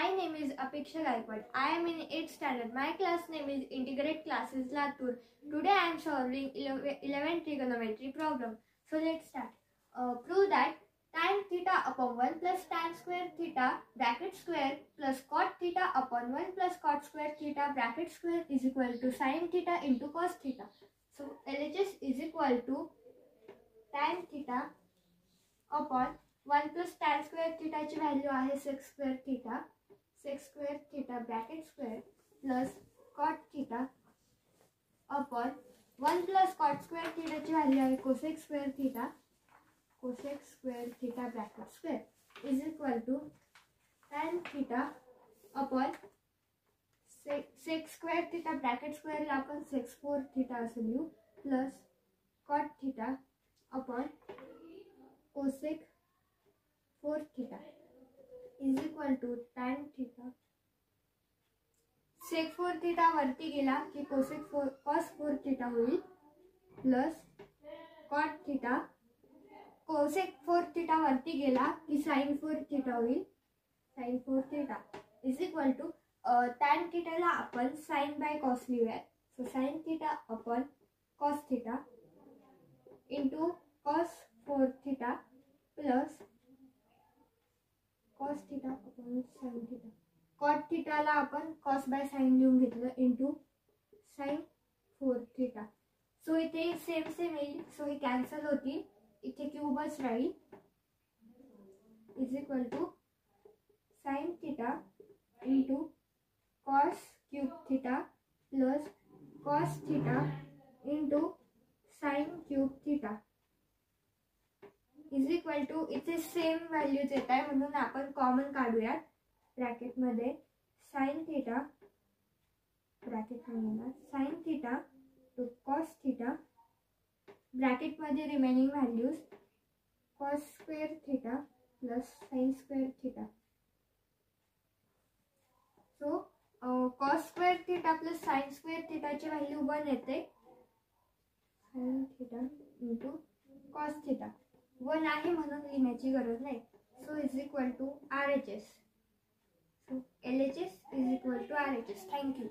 My name is Apeksha Gaikwad. I am in 8th standard. My class name is Integrate Classes Latur. Today I am solving 11 trigonometry problem. So let's start. Prove that tan theta upon 1 plus tan square theta bracket square plus cot theta upon 1 plus cot square theta bracket square is equal to sin theta into cos theta. So LHS is equal to tan theta upon 1 plus tan square theta ची value आहे sec square theta bracket square plus cot theta upon 1 plus cot square theta ची value आहे cosec square theta bracket square is equal to tan theta upon sec square theta bracket square ला आपण sec 4 theta असे लिहू plus cot theta upon cosec 4 theta is equal to tan theta. sec 4 theta वरती गेला की cos 4 theta होईल plus cot theta. cosec 4 theta वरती गेला की sin 4 theta होईल sin 4 theta is equal to tan theta ला आपण sin by cos लिहूयात. So sin theta upon cos theta into cos 4 theta plus cos theta upon sin theta. cot theta ला आपण cos by sin लिहून घेतलं into sin 4 theta. So इथे same येईल. So हे कॅन्सल होतील. इथे क्यूबच राहील is equal to sin theta into cos cube theta plus cos theta into sin cube theta is equal to इथे सेम व्हॅल्यूज येत आहे म्हणून आपण कॉमन काढूयात. ब्रॅकेट मध्ये sin theta ब्रॅकेट मध्ये sin theta to cos theta bracket मध्ये remaining values cos square theta plus sin square theta. So cos square theta plus sin square theta ची व्हॅल्यू 1 येते. sin theta into cos theta 1 आहे म्हणून लिहिण्याची गरज नाही. So is equal to RHS. So LHS is equal to RHS. Thank you.